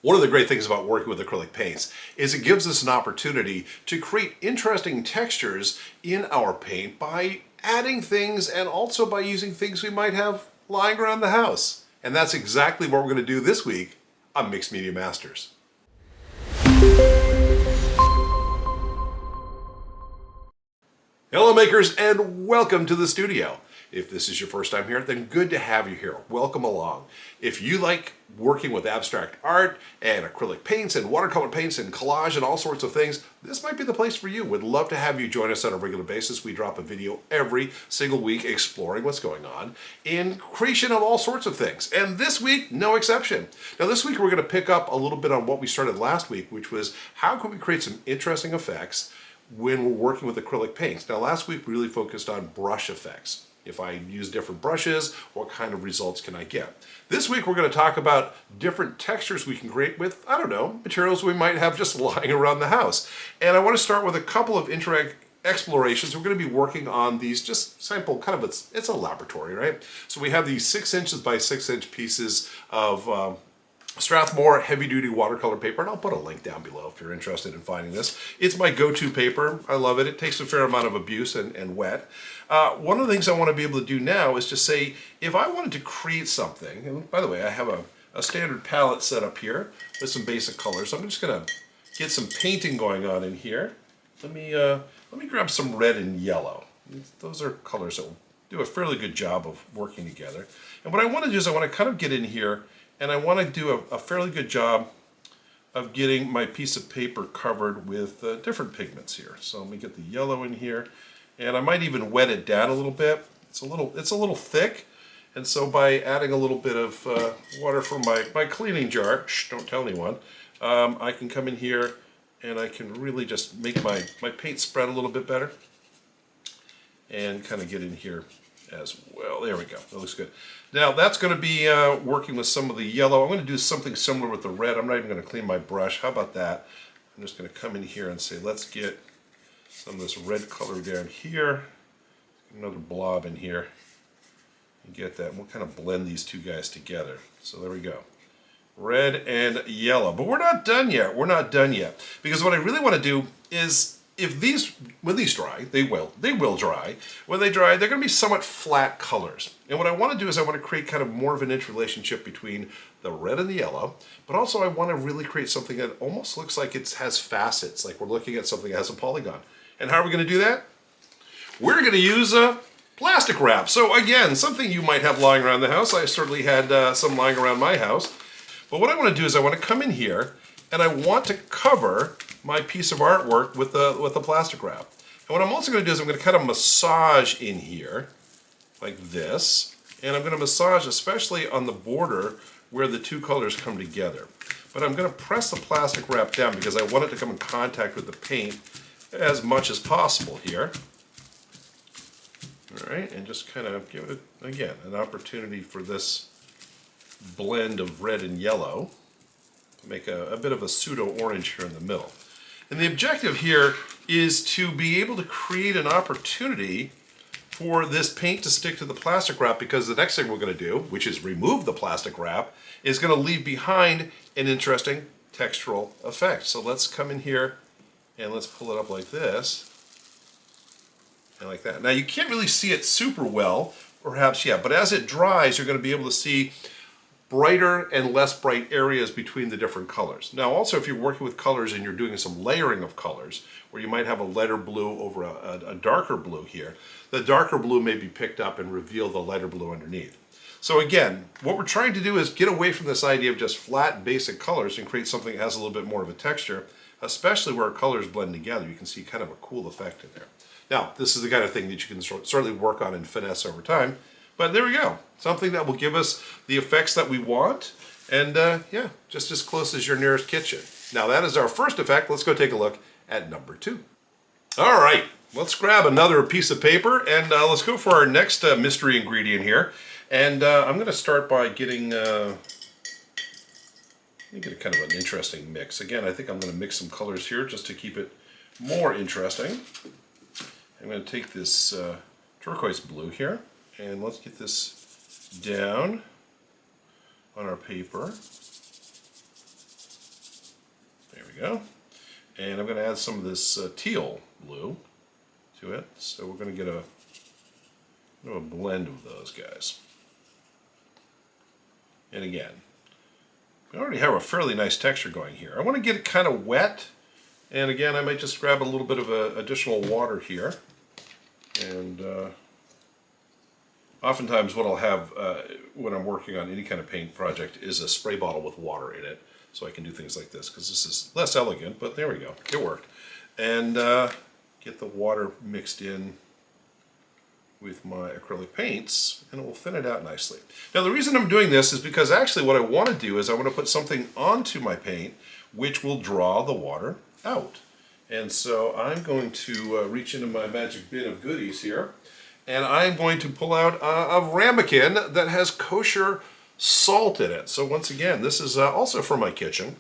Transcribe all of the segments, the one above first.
One of the great things about working with acrylic paints is it gives us an opportunity to create interesting textures in our paint by adding things and also by using things we might have lying around the house. And that's exactly what we're going to do this week on Mixed Media Masters. Hello makers, and welcome to the studio. If this is your first time here, then good to have you here. Welcome along. If you like working with abstract art and acrylic paints and watercolor paints and collage and all sorts of things, this might be the place for you. We'd love to have you join us on a regular basis. We drop a video every single week exploring what's going on in creation of all sorts of things. And this week, no exception. Now this week we're going to pick up a little bit on what we started last week, which was how can we create some interesting effects when we're working with acrylic paints. Now last week we really focused on brush effects. If I use different brushes, what kind of results can I get? This week we're going to talk about different textures we can create with, I don't know, materials we might have just lying around the house. And I want to start with a couple of explorations. We're going to be working on these just simple, kind of, it's a laboratory, right? So we have these 6 inches by 6 inch pieces of Strathmore heavy-duty watercolor paper, and I'll put a link down below if you're interested in finding this. It's my go-to paper. I love it. It takes a fair amount of abuse and wet. One of the things I want to be able to do now is just say, if I wanted to create something, and by the way, I have a standard palette set up here with some basic colors. So I'm just going to get some painting going on in here. Let me grab some red and yellow. Those are colors that will do a fairly good job of working together. And what I want to do is I want to kind of get in here and I want to do a fairly good job of getting my piece of paper covered with different pigments here. So let me get the yellow in here, and I might even wet it down a little bit. It's a little thick, and so by adding a little bit of water from my cleaning jar, don't tell anyone, I can come in here and I can really just make my paint spread a little bit better and kind of get in here as well. There we go. That looks good. Now that's going to be working with some of the yellow. I'm going to do something similar with the red. I'm not even going to clean my brush. How about that? I'm just going to come in here and say, let's get some of this red color down here. Another blob in here. You get that. And we'll kind of blend these two guys together. So there we go. Red and yellow. But we're not done yet. We're not done yet. Because what I really want to do is, when these dry, they will dry. When they dry, they're going to be somewhat flat colors. And what I want to do is I want to create kind of more of an interrelationship between the red and the yellow, but also I want to really create something that almost looks like it has facets, like we're looking at something that has a polygon. And how are we going to do that? We're going to use plastic wrap. So again, something you might have lying around the house. I certainly had some lying around my house. But what I want to do is I want to come in here and I want to cover my piece of artwork with the plastic wrap. And what I'm also going to do is I'm going to kind of massage in here like this, and I'm going to massage especially on the border where the two colors come together. But I'm going to press the plastic wrap down because I want it to come in contact with the paint as much as possible here. All right, and just kind of give it, again, an opportunity for this blend of red and yellow to make a bit of a pseudo orange here in the middle. And the objective here is to be able to create an opportunity for this paint to stick to the plastic wrap, because the next thing we're going to do, which is remove the plastic wrap, is going to leave behind an interesting textural effect. So let's come in here and let's pull it up like this and like that. Now you can't really see it super well, perhaps yet, but as it dries, you're going to be able to see brighter and less bright areas between the different colors. Now also, if you're working with colors and you're doing some layering of colors, where you might have a lighter blue over a darker blue here, the darker blue may be picked up and reveal the lighter blue underneath. So again, what we're trying to do is get away from this idea of just flat basic colors and create something that has a little bit more of a texture, especially where colors blend together. You can see kind of a cool effect in there. Now, this is the kind of thing that you can certainly work on and finesse over time. But there we go. Something that will give us the effects that we want. And yeah, just as close as your nearest kitchen. Now that is our first effect. Let's go take a look at number 2. All right, let's grab another piece of paper and let's go for our next mystery ingredient here. And I'm going to start by getting let me get a kind of an interesting mix. Again, I think I'm going to mix some colors here just to keep it more interesting. I'm going to take this turquoise blue here, and let's get this down on our paper. we go. And I'm going to add some of this teal blue to it. So we're going to get a blend of those guys. And again, we already have a fairly nice texture going here. I want to get it kind of wet. And again, I might just grab a little bit of additional water here. And oftentimes what I'll have when I'm working on any kind of paint project is a spray bottle with water in it. So I can do things like this, because this is less elegant, but there we go, it worked. And get the water mixed in with my acrylic paints, and it will thin it out nicely. Now the reason I'm doing this is because actually what I want to do is I want to put something onto my paint which will draw the water out. And so I'm going to reach into my magic bin of goodies here, and I'm going to pull out a ramekin that has kosher salt in it. So once again, this is also from my kitchen.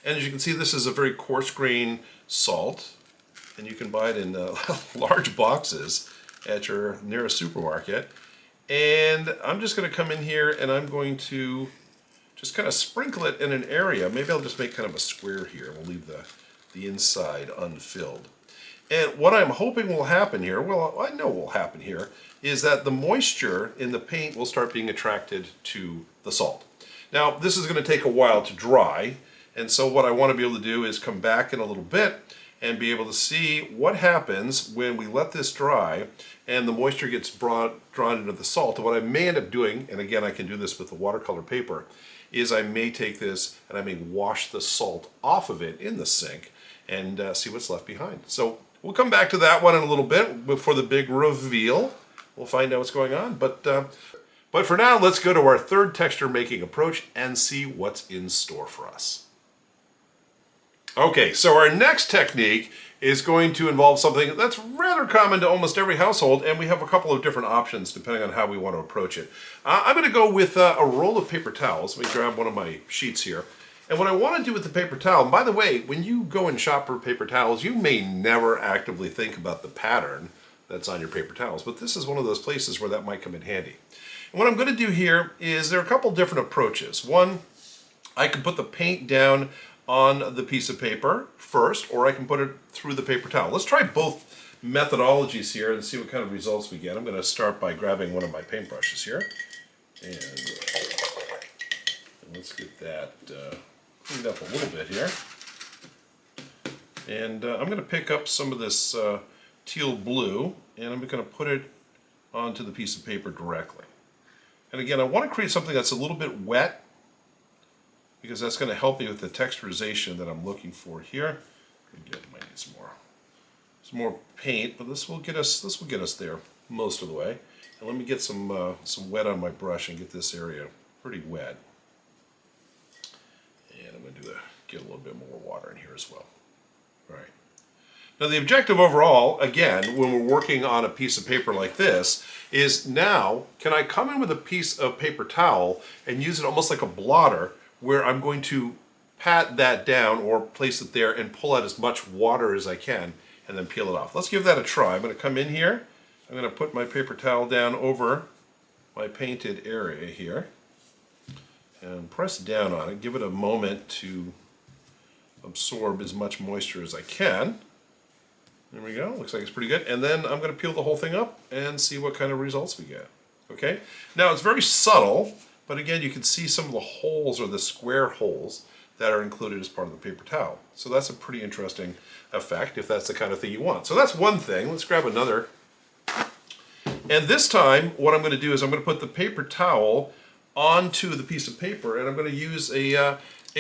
And as you can see, this is a very coarse grain salt, and you can buy it in large boxes at your nearest supermarket. And I'm just going to come in here and I'm going to just kind of sprinkle it in an area. Maybe I'll just make kind of a square here. We'll leave the inside unfilled. And what I'm hoping will happen here, well, I know will happen here, is that the moisture in the paint will start being attracted to the salt. Now, this is going to take a while to dry, and so what I want to be able to do is come back in a little bit and be able to see what happens when we let this dry and the moisture gets drawn into the salt. And what I may end up doing, and again I can do this with the watercolor paper, is I may take this and I may wash the salt off of it in the sink and see what's left behind. So we'll come back to that one in a little bit before the big reveal. We'll find out what's going on. But for now, let's go to our third texture making approach and see what's in store for us. Okay, so our next technique is going to involve something that's rather common to almost every household, and we have a couple of different options depending on how we want to approach it. I'm going to go with a roll of paper towels. Let me grab one of my sheets here. And what I want to do with the paper towel, and by the way, when you go and shop for paper towels, you may never actively think about the pattern that's on your paper towels, but this is one of those places where that might come in handy. And what I'm going to do here is there are a couple different approaches. One, I can put the paint down on the piece of paper first, or I can put it through the paper towel. Let's try both methodologies here and see what kind of results we get. I'm going to start by grabbing one of my paintbrushes here, and let's get that cleaned up a little bit here. And I'm going to pick up some of this teal blue, and I'm going to put it onto the piece of paper directly. And again, I want to create something that's a little bit wet, because that's going to help me with the texturization that I'm looking for here. Might need some more paint, but this will get us there most of the way. And let me get some wet on my brush and get this area pretty wet. And I'm going to get a little bit more water in here as well. All right. Now the objective overall, again, when we're working on a piece of paper like this, is now, can I come in with a piece of paper towel and use it almost like a blotter, where I'm going to pat that down or place it there and pull out as much water as I can and then peel it off. Let's give that a try. I'm going to come in here. I'm going to put my paper towel down over my painted area here and press down on it. Give it a moment to absorb as much moisture as I can. There we go. Looks like it's pretty good. And then I'm going to peel the whole thing up and see what kind of results we get. Okay? Now it's very subtle, but again, you can see some of the holes, or the square holes, that are included as part of the paper towel. So that's a pretty interesting effect if that's the kind of thing you want. So that's one thing. Let's grab another. And this time, what I'm going to do is I'm going to put the paper towel onto the piece of paper, and I'm going to use a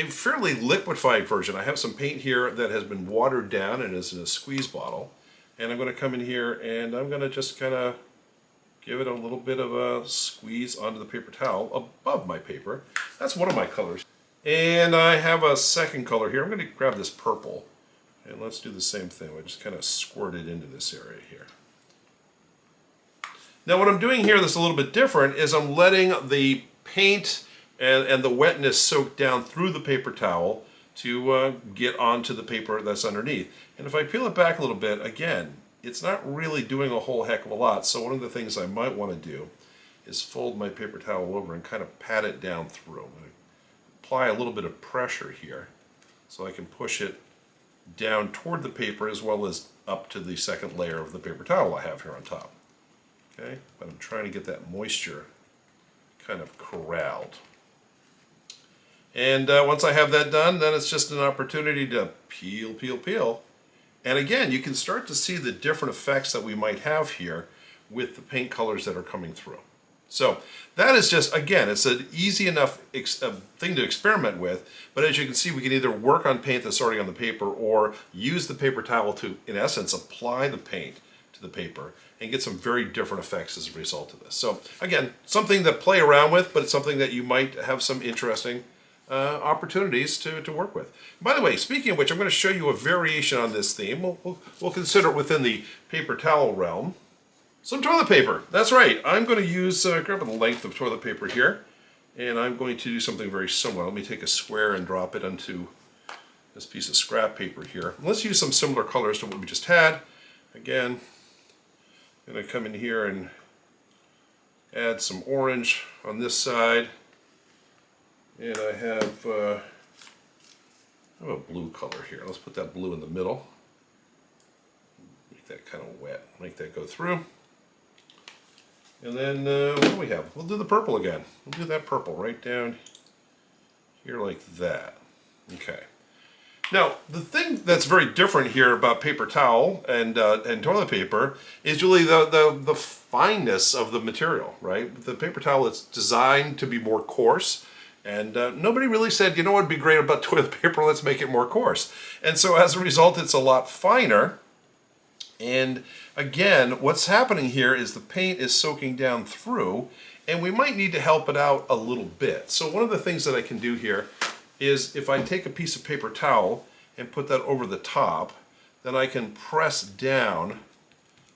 fairly liquefied version. I have some paint here that has been watered down and is in a squeeze bottle. And I'm going to come in here and I'm going to just kind of give it a little bit of a squeeze onto the paper towel above my paper. That's one of my colors. And I have a second color here. I'm going to grab this purple, and let's do the same thing. We just kind of squirt it into this area here. Now what I'm doing here that's a little bit different is I'm letting the paint and the wetness soak down through the paper towel to get onto the paper that's underneath. And if I peel it back a little bit, again, it's not really doing a whole heck of a lot. So one of the things I might want to do is fold my paper towel over and kind of pat it down through. I'm going to apply a little bit of pressure here so I can push it down toward the paper as well as up to the second layer of the paper towel I have here on top. Okay, but I'm trying to get that moisture kind of corralled. And once I have that done, then it's just an opportunity to peel, peel, peel. And again, you can start to see the different effects that we might have here with the paint colors that are coming through. So that is just, again, it's an easy enough thing to experiment with, but as you can see, we can either work on paint that's already on the paper or use the paper towel to, in essence, apply the paint to the paper and get some very different effects as a result of this. So again, something to play around with, but it's something that you might have some interesting opportunities to work with. By the way, speaking of which, I'm going to show you a variation on this theme. We'll consider it within the paper towel realm. Some toilet paper. That's right. I'm going to use, grab the length of toilet paper here, and I'm going to do something very similar. Let me take a square and drop it onto this piece of scrap paper here. Let's use some similar colors to what we just had. Again, I'm going to come in here and add some orange on this side. And I have a blue color here. Let's put that blue in the middle. Make that kind of wet. Make that go through. And then what do we have? We'll do the purple again. We'll do that purple right down here like that. Okay. Now, the thing that's very different here about paper towel and toilet paper is really the fineness of the material, right? The paper towel, it's designed to be more coarse. And nobody really said, you know what would be great about toilet paper, let's make it more coarse. And so as a result, it's a lot finer. And again, what's happening here is the paint is soaking down through, and we might need to help it out a little bit. So one of the things that I can do here is if I take a piece of paper towel and put that over the top, then I can press down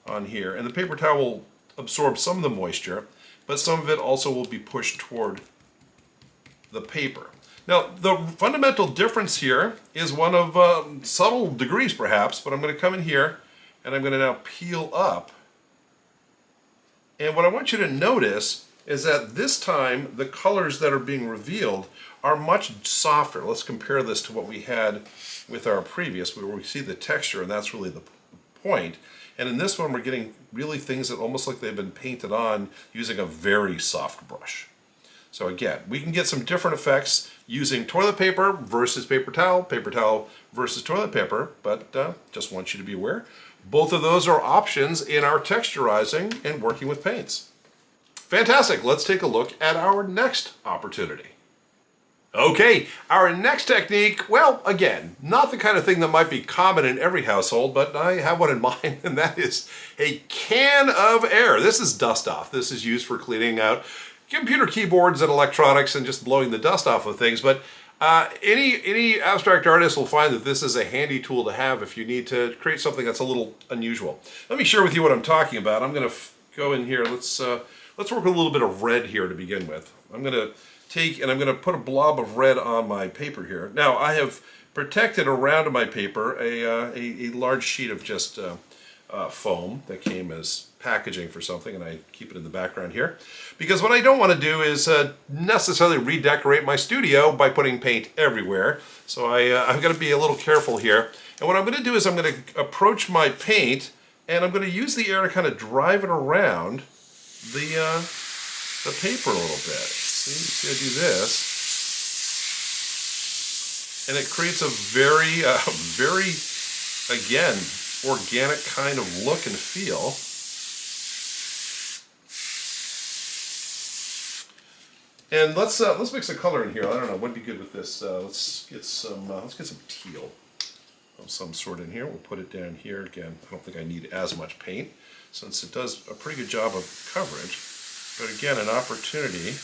on here, and the paper towel will absorb some of the moisture, but some of it also will be pushed toward the paper. Now, the fundamental difference here is one of subtle degrees perhaps, but I'm going to come in here and I'm going to now peel up. And what I want you to notice is that this time the colors that are being revealed are much softer. Let's compare this to what we had with our previous, where we see the texture, and that's really the point. And in this one, we're getting really things that almost like they've been painted on using a very soft brush. So again, we can get some different effects using toilet paper versus paper towel versus toilet paper, but just want you to be aware. Both of those are options in our texturizing and working with paints. Fantastic, let's take a look at our next opportunity. Okay, our next technique, well, again, not the kind of thing that might be common in every household, but I have one in mind, and that is a can of air. This is dust off. This is used for cleaning out computer keyboards and electronics and just blowing the dust off of things, but any abstract artist will find that this is a handy tool to have if you need to create something that's a little unusual. Let me share with you what I'm talking about. I'm going to go in here. Let's work with a little bit of red here to begin with. I'm going to take and I'm going to put a blob of red on my paper here. Now I have protected around my paper a large sheet of just foam that came as packaging for something, and I keep it in the background here because what I don't want to do is necessarily redecorate my studio by putting paint everywhere. So I'm going to be a little careful here, and what I'm going to do is I'm going to approach my paint and I'm going to use the air to kind of drive it around the paper a little bit. See I do this, and it creates a very again organic kind of look and feel. And let's mix a color in here. I don't know what'd be good with this. Let's get some teal of some sort in here. We'll put it down here again. I don't think I need as much paint since it does a pretty good job of coverage. But again, an opportunity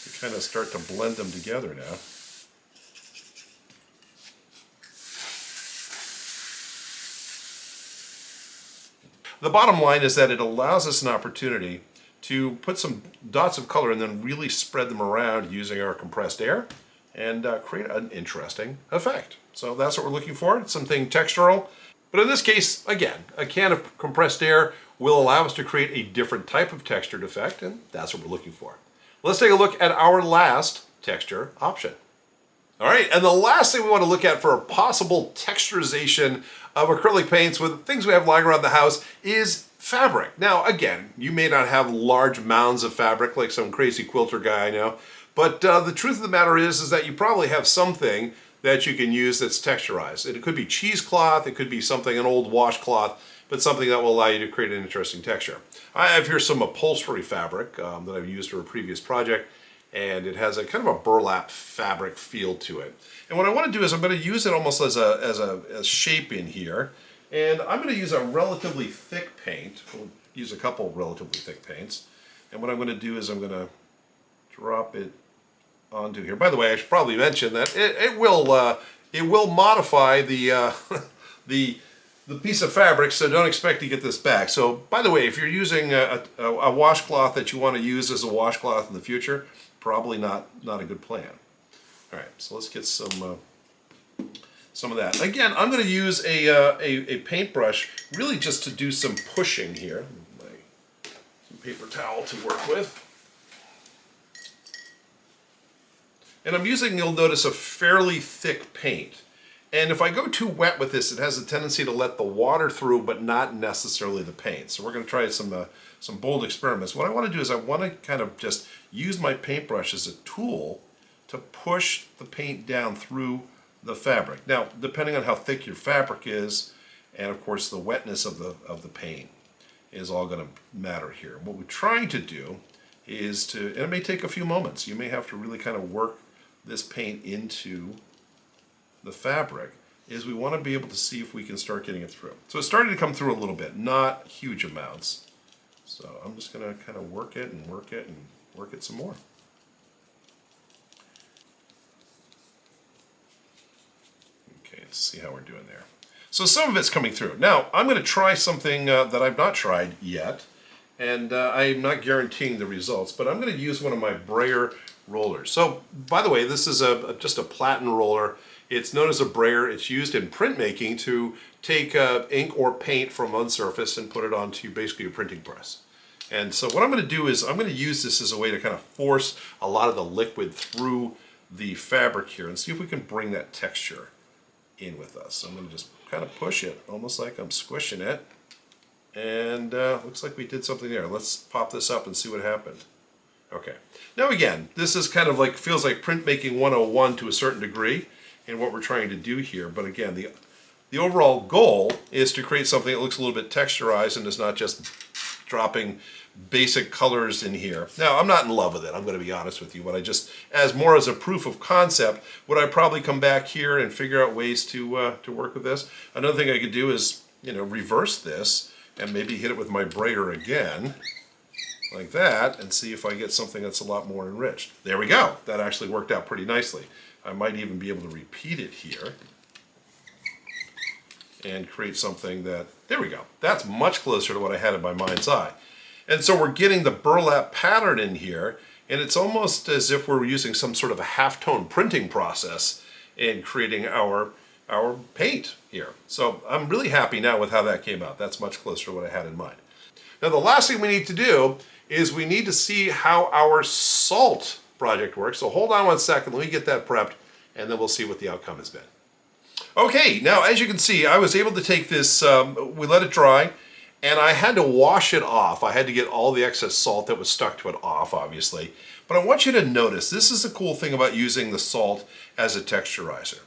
to kind of start to blend them together now. The bottom line is that it allows us an opportunity to put some dots of color and then really spread them around using our compressed air and create an interesting effect. So that's what we're looking for. It's something textural. But in this case, again, a can of compressed air will allow us to create a different type of textured effect, and that's what we're looking for. Let's take a look at our last texture option. All right, and the last thing we want to look at for a possible texturization of acrylic paints with things we have lying around the house is fabric. Now, again, you may not have large mounds of fabric like some crazy quilter guy I know, but the truth of the matter is that you probably have something that you can use that's texturized. It could be cheesecloth, it could be something, an old washcloth, but something that will allow you to create an interesting texture. I have here some upholstery fabric that I've used for a previous project, and it has a kind of a burlap fabric feel to it. And what I want to do is I'm going to use it almost as a shape in here. And I'm going to use a relatively thick paint. We'll use a couple relatively thick paints. And what I'm going to do is I'm going to drop it onto here. By the way, I should probably mention that it will modify the the piece of fabric, so don't expect to get this back. So, by the way, if you're using a washcloth that you want to use as a washcloth in the future, probably not a good plan. All right, so let's get some of that. Again, I'm going to use a paintbrush really just to do some pushing here. Some paper towel to work with. And I'm using, you'll notice, a fairly thick paint. And if I go too wet with this, it has a tendency to let the water through, but not necessarily the paint. So we're going to try some bold experiments. What I want to do is I want to kind of just use my paintbrush as a tool to push the paint down through the fabric. Now, depending on how thick your fabric is, and of course the wetness of the paint is all going to matter here. What we're trying to do is to, and it may take a few moments, you may have to really kind of work this paint into the fabric, is we want to be able to see if we can start getting it through. So it's starting to come through a little bit, not huge amounts. So I'm just going to kind of work it and work it and work it some more. Okay, let's see how we're doing there. So some of it's coming through. Now I'm going to try something that I've not tried yet, and I'm not guaranteeing the results, but I'm going to use one of my brayer rollers. So by the way, this is just a platen roller. It's known as a brayer. It's used in printmaking to take ink or paint from one surface and put it onto basically your printing press. And so what I'm going to do is I'm going to use this as a way to kind of force a lot of the liquid through the fabric here and see if we can bring that texture in with us. So I'm going to just kind of push it, almost like I'm squishing it. And looks like we did something there. Let's pop this up and see what happened. Okay. Now again, this is kind of like, feels like printmaking 101 to a certain degree in what we're trying to do here. But again, the overall goal is to create something that looks a little bit texturized and is not just dropping basic colors in here. Now, I'm not in love with it, I'm going to be honest with you, but I just, as more as a proof of concept, would I probably come back here and figure out ways to work with this? Another thing I could do is, reverse this and maybe hit it with my brayer again, like that, and see if I get something that's a lot more enriched. There we go. That actually worked out pretty nicely. I might even be able to repeat it here and create something that, there we go. That's much closer to what I had in my mind's eye. And so we're getting the burlap pattern in here, and it's almost as if we're using some sort of a halftone printing process in creating our paint here. So I'm really happy now with how that came out. That's much closer to what I had in mind. Now the last thing we need to do is we need to see how our salt project works. So hold on one second, let me get that prepped, and then we'll see what the outcome has been. Okay, now as you can see, I was able to take this, we let it dry, and I had to wash it off. I had to get all the excess salt that was stuck to it off, obviously. But I want you to notice, this is the cool thing about using the salt as a texturizer.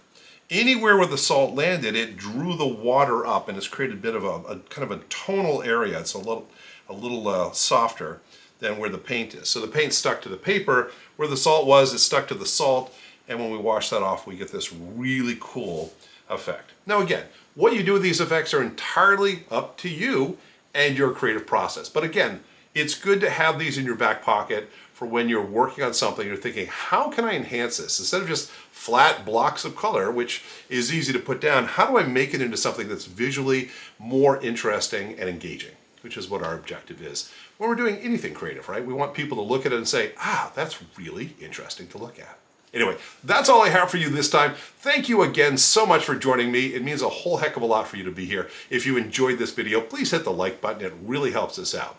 Anywhere where the salt landed, it drew the water up, and it's created a bit of a kind of a tonal area. It's a little softer than where the paint is. So the paint stuck to the paper. Where the salt was, it stuck to the salt, and when we wash that off, we get this really cool effect. Now again, what you do with these effects are entirely up to you and your creative process. But again, it's good to have these in your back pocket for when you're working on something, you're thinking, how can I enhance this? Instead of just flat blocks of color, which is easy to put down, how do I make it into something that's visually more interesting and engaging? Which is what our objective is when we're doing anything creative, right? We want people to look at it and say, that's really interesting to look at. Anyway, that's all I have for you this time. Thank you again so much for joining me. It means a whole heck of a lot for you to be here. If you enjoyed this video, please hit the like button. It really helps us out.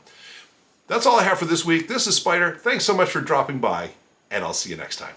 That's all I have for this week. This is Spider. Thanks so much for dropping by, and I'll see you next time.